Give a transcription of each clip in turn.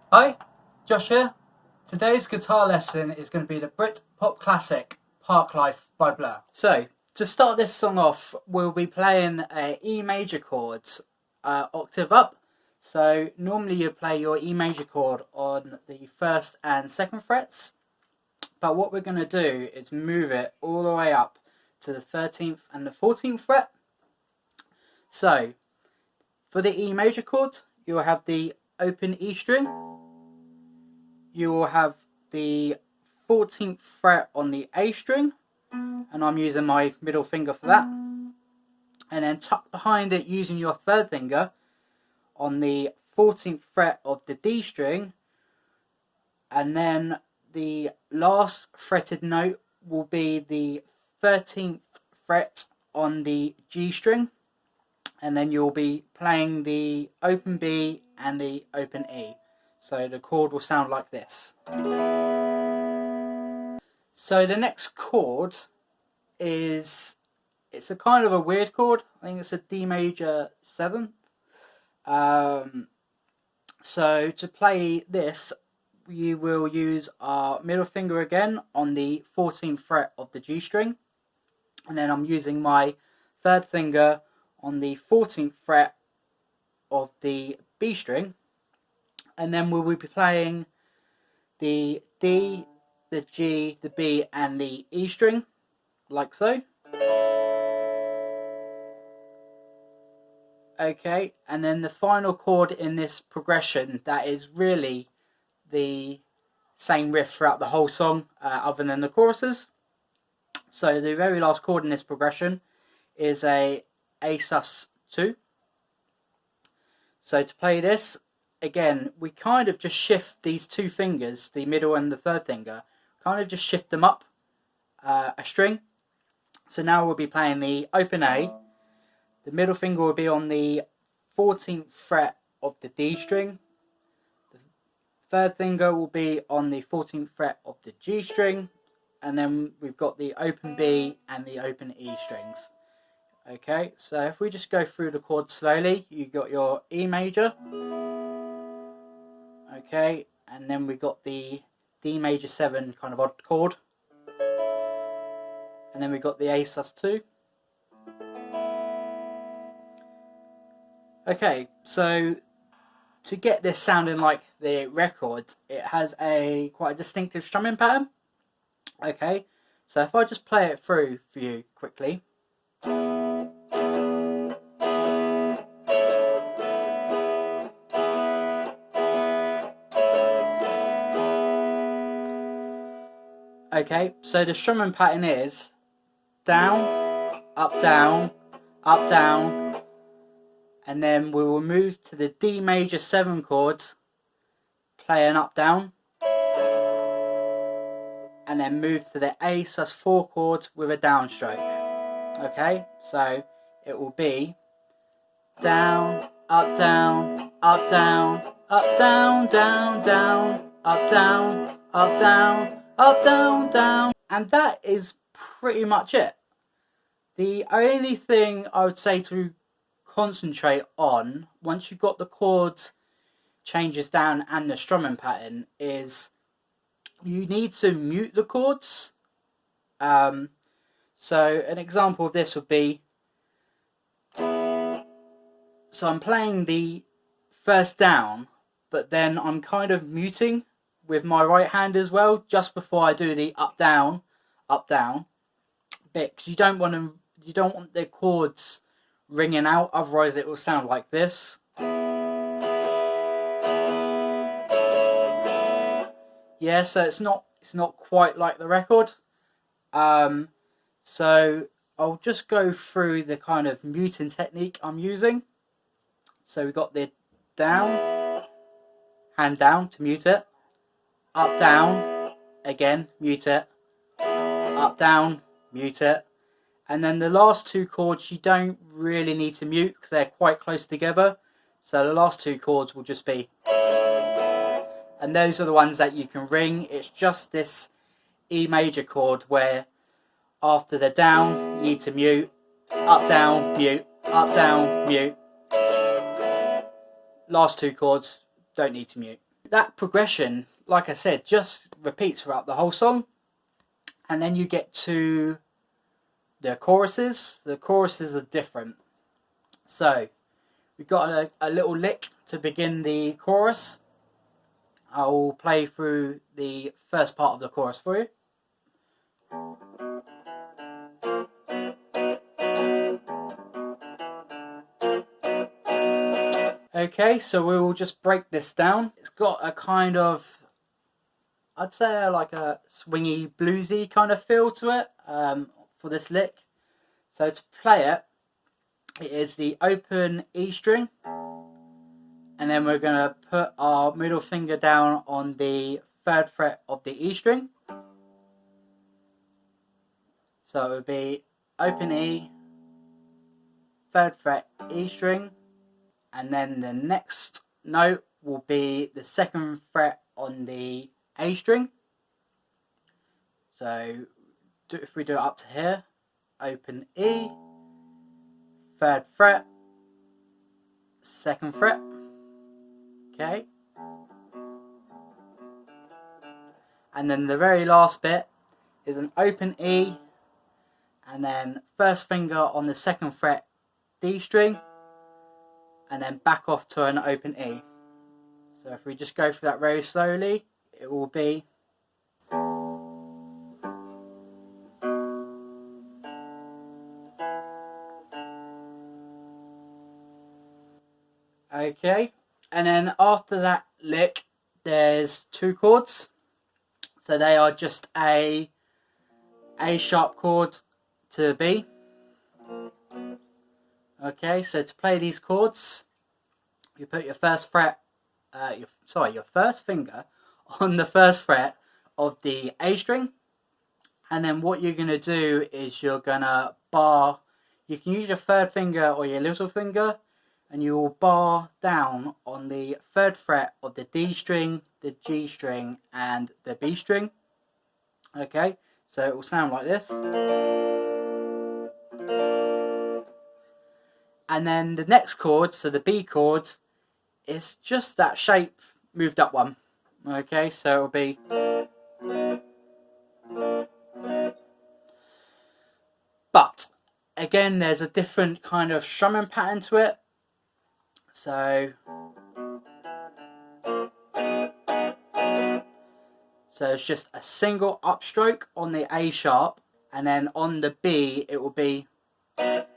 Hi, Josh here. Today's guitar lesson is going to be the Britpop classic Parklife by Blur. So, to start this song off, we'll be playing E major chords, octave up. So, normally you play your E major chord on the 1st and 2nd frets, but what we're going to do is move it all the way up to the 13th and the 14th fret. So, for the E major chord, you'll have the open E string. You will have the 14th fret on the A string, and I'm using my middle finger for that. And then tucked behind it, using your third finger on the 14th fret of the D string, and then the last fretted note will be the 13th fret on the G string, and then you'll be playing the open B and the open E. So the chord will sound like this. So the next chord it's a kind of a weird chord. I think it's a D major 7th. So to play this, you will use our middle finger again on the 14th fret of the G string, and then I'm using my third finger on the 14th fret of the B string, and then we will be playing the D, the G, the B and the E string, like so. Okay, and then the final chord in this progression that is really the same riff throughout the whole song, other than the choruses. So the very last chord in this progression is a sus2. So to play this, again, we kind of just shift these two fingers, the middle and the third finger, kind of just shift them up a string. So now we'll be playing the open A. The middle finger will be on the 14th fret of the D string. The third finger will be on the 14th fret of the G string. And then we've got the open B and the open E strings. Okay, so if we just go through the chords slowly, you've got your E major. Okay, and then we've got the D major 7 kind of odd chord. And then we've got the A sus2. Okay, so to get this sounding like the record, it has quite a distinctive strumming pattern. Okay, so if I just play it through for you quickly. Okay, so the strumming pattern is down, up, down, up, down, and then we will move to the D major 7 chords, play an up, down, and then move to the A sus4 chord with a downstroke. Okay, so it will be down, up, down, up, down, up, down, down, down, up, down, up, down, up, down, down. And that is pretty much it. The only thing I would say to concentrate on, once you've got the chords changes down and the strumming pattern, is you need to mute the chords. So an example of this would be, so I'm playing the first down, but then I'm kind of muting with my right hand as well, just before I do the up down bit, because you don't want the chords ringing out, otherwise it will sound like this. Yeah, so it's not quite like the record. So I'll just go through the kind of muting technique I'm using. So we've got the down, hand down to mute it, up down, again mute it, up down, mute it, and then the last two chords you don't really need to mute because they're quite close together. So the last two chords will just be, and those are the ones that you can ring. It's just this E major chord where after the down you need to mute, up down, mute, up down, mute. Last two chords don't need to mute. That progression, like I said, just repeats throughout the whole song. And then you get to the choruses. The choruses are different. So we've got a little lick to begin the chorus. I'll play through the first part of the chorus for you. Okay, so we will just break this down. It's got a kind of, I'd say like a swingy, bluesy kind of feel to it for this lick. So to play it, it is the open E string, and then we're going to put our middle finger down on the 3rd fret of the E string. So it would be open E, 3rd fret E string, and then the next note will be the 2nd fret on the A string. So if we do it up to here, open E, 3rd fret, 2nd fret, okay. And then the very last bit is an open E, and then 1st finger on the 2nd fret D string, and then back off to an open E. So if we just go through that very slowly, it will be okay. And then after that lick, there's 2 chords. So they are just A sharp chord to B. Okay, so to play these chords, you put your 1st fret, your 1st finger on the 1st fret of the A string, and then what you're going to do is you're going to bar. You can use your 3rd finger or your little finger, and you will bar down on the 3rd fret of the D string, the G string, and the B string. Okay, so it will sound like this. And then the next chord, so the B chord, is just that shape moved up one. Okay, so it will be. But again, there's a different kind of strumming pattern to it. So it's just a single upstroke on the A sharp, and then on the B it will be up,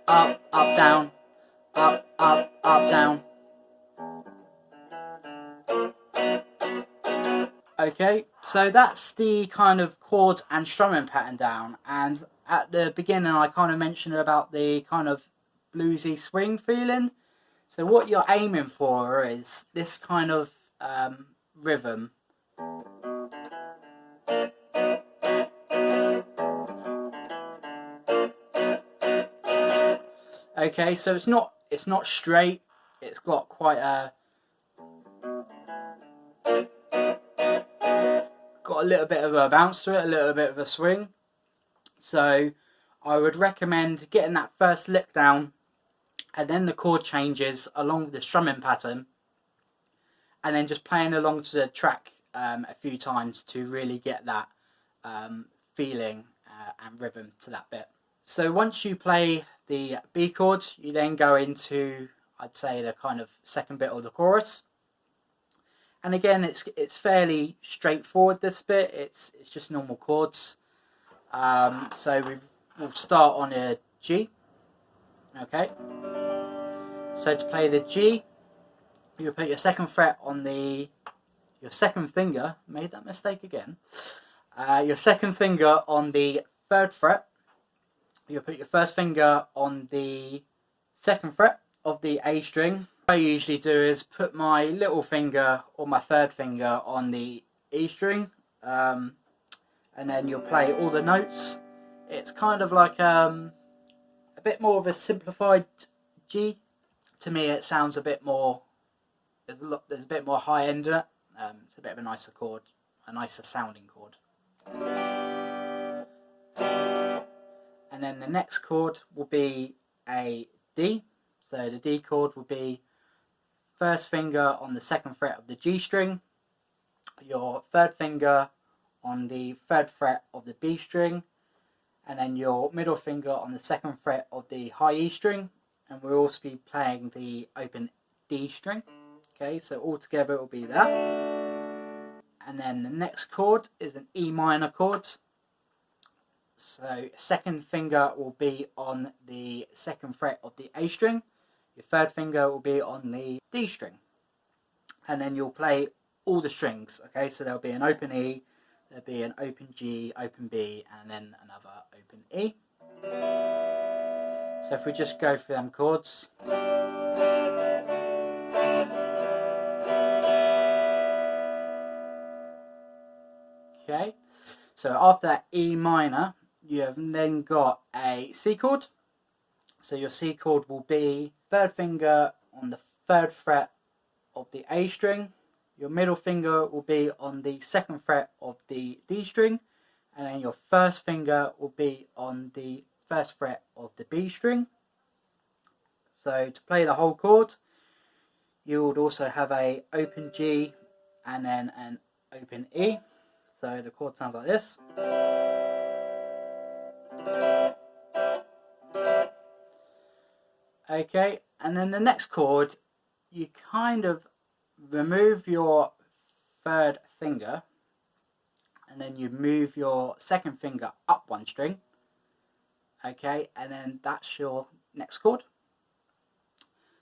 up, up, down, up, up, up, down. Okay, so that's the kind of chords and strumming pattern down. And at the beginning I kind of mentioned about the kind of bluesy swing feeling. So what you're aiming for is this kind of rhythm. Okay, so it's not straight. It's got quite a little bit of a bounce to it, a little bit of a swing. So I would recommend getting that first lick down, and then the chord changes along with the strumming pattern, and then just playing along to the track a few times to really get that feeling and rhythm to that bit. So once you play the B chord, you then go into, I'd say, the kind of second bit of the chorus. And again, it's fairly straightforward, this bit. It's just normal chords. So we'll start on a G. Okay. So to play the G, you'll put your 2nd fret on your 2nd finger. Made that mistake again. Your 2nd finger on the 3rd fret. You'll put your 1st finger on the 2nd fret of the A string. What I usually do is put my little finger or my 3rd finger on the E string, and then you'll play all the notes. It's kind of like a bit more of a simplified G. To me, it sounds a bit more. There's a bit more high end in it. It's a bit of a nicer chord, a nicer sounding chord. And then the next chord will be a D. So the D chord will be first finger on the second fret of the G string, your third finger on the third fret of the B string, and then your middle finger on the second fret of the high E string, and we'll also be playing the open D string. Okay, so all together it will be that. And then the next chord is an E minor chord. So second finger will be on the second fret of the A string, your third finger will be on the D string, and then you'll play all the strings. Okay, so there'll be an open E, there'll be an open G, open B, and then another open E. So if we just go through them chords. Okay, so after that E minor, you have then got a C chord. So your C chord will be third finger on the third fret of the A string, your middle finger will be on the second fret of the D string, and then your first finger will be on the first fret of the B string. So to play the whole chord, you would also have a open G and then an open E. So the chord sounds like this. Okay, and then the next chord, you kind of remove your third finger and then you move your second finger up one string. Okay, and then that's your next chord.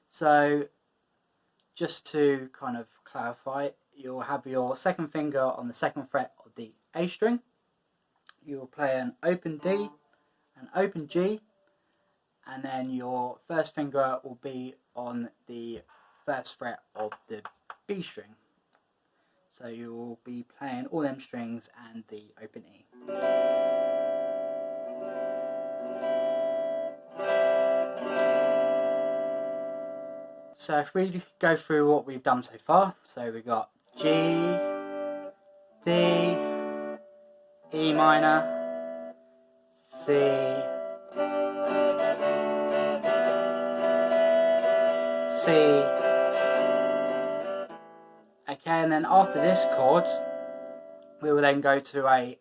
So just to kind of clarify, you'll have your second finger on the second fret of the A string. You will play an open D, an open G, and then your first finger will be on the first fret of the B string. So you will be playing all them strings and the open E. So if we go through what we've done so far, so we've got G, D, E minor, C, C. Okay, and then after this chord, we will then go to a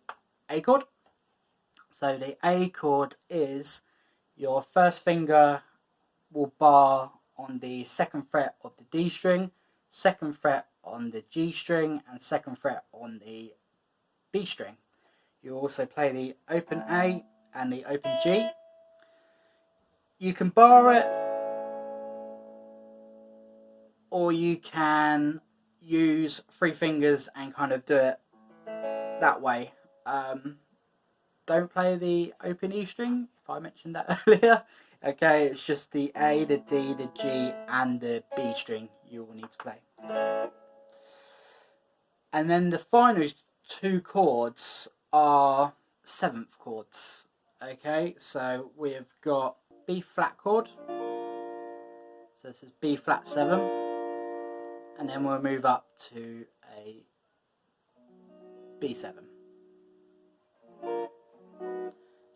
chord. So the A chord is your first finger will bar on the second fret of the D string, second fret on the G string, and second fret on the B string. You also play the open A and the open G. You can bar it, or you can use three fingers and kind of do it that way. Don't play the open E string, if I mentioned that earlier. Okay, it's just the A, the D, the G, and the B string you will need to play. And then the final two chords are seventh chords. Okay, so we've got B flat chord. So this is B flat 7. And then we'll move up to a B7.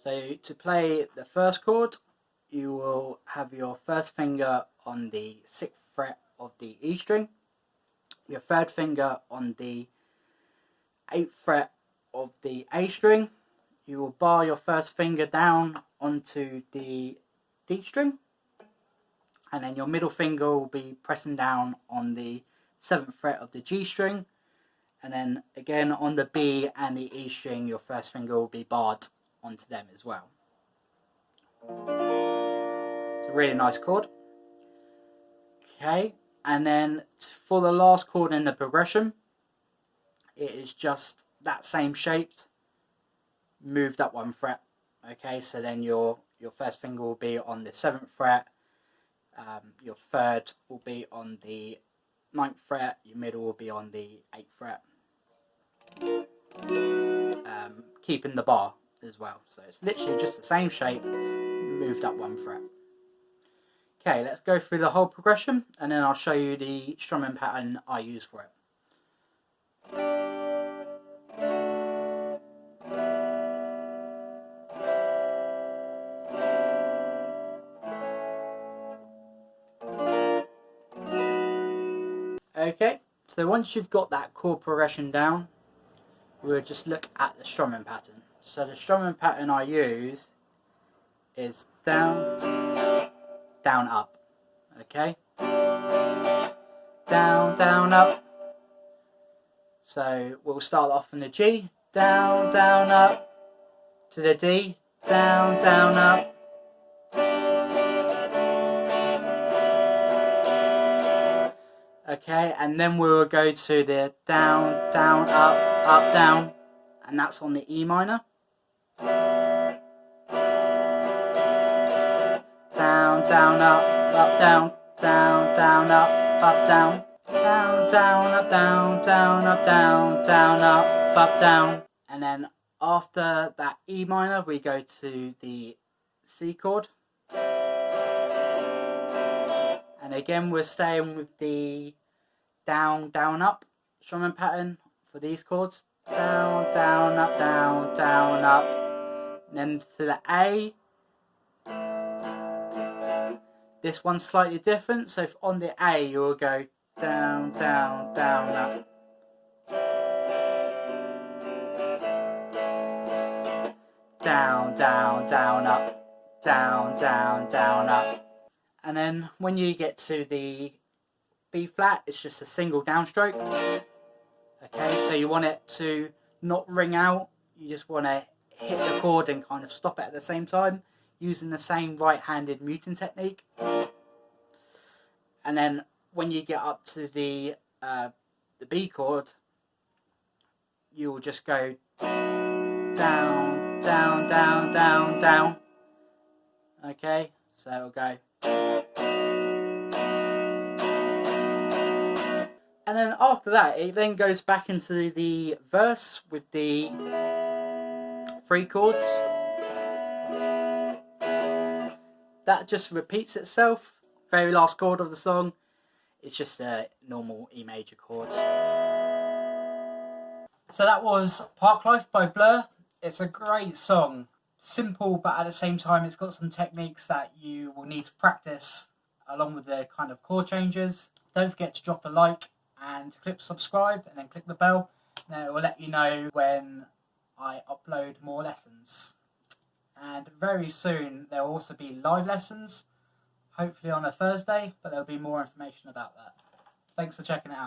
So to play the first chord, you will have your first finger on the 6th fret of the E string, your third finger on the 8th fret of the A string. You will bar your first finger down onto the D string, and then your middle finger will be pressing down on the 7th fret of the G string, and then again on the B and the E string, your first finger will be barred onto them as well. It's a really nice chord. Okay, and then for the last chord in the progression, it is just that same shape, moved up one fret. Okay, so then your first finger will be on the 7th fret, your third will be on the 9th fret, your middle will be on the 8th fret, keeping the bar as well. So it's literally just the same shape, moved up one fret. Okay, let's go through the whole progression and then I'll show you the strumming pattern I use for it. Okay, so once you've got that chord progression down, we'll just look at the strumming pattern. So the strumming pattern I use is down, down, up. Okay? Down, down, up. So we'll start off on the G, down, down, up, to the D, down, down, up. Okay, and then we will go to the down, down, up, down, and that's on the E minor. Down, down, up, down, down, down, up, down, down, down, up, down, down, up, down, down, up, down. And then after that E minor, we go to the C chord. And again, we're staying with the down, down, up strumming pattern for these chords. Down, down, up, down, down, up. And then to the A. This one's slightly different, so on the A you will go down, down, down, up. Down, down, down, up. Down, down, down, up. And then when you get to the B flat, it's just a single downstroke. Okay, so you want it to not ring out, you just want to hit the chord and kind of stop it at the same time, using the same right-handed muting technique. And then when you get up to the B chord, you will just go down, down, down, down, down. Okay, so it'll go. And then after that, it then goes back into the verse with the 3 chords. That just repeats itself. Very last chord of the song, it's just a normal E major chord. So that was Parklife by Blur. It's a great song. Simple, but at the same time it's got some techniques that you will need to practice along with the kind of chord changes. Don't forget to drop a like and click subscribe and then click the bell, and then it will let you know when I upload more lessons. And very soon there will also be live lessons, hopefully on a Thursday, but there will be more information about that. Thanks for checking it out.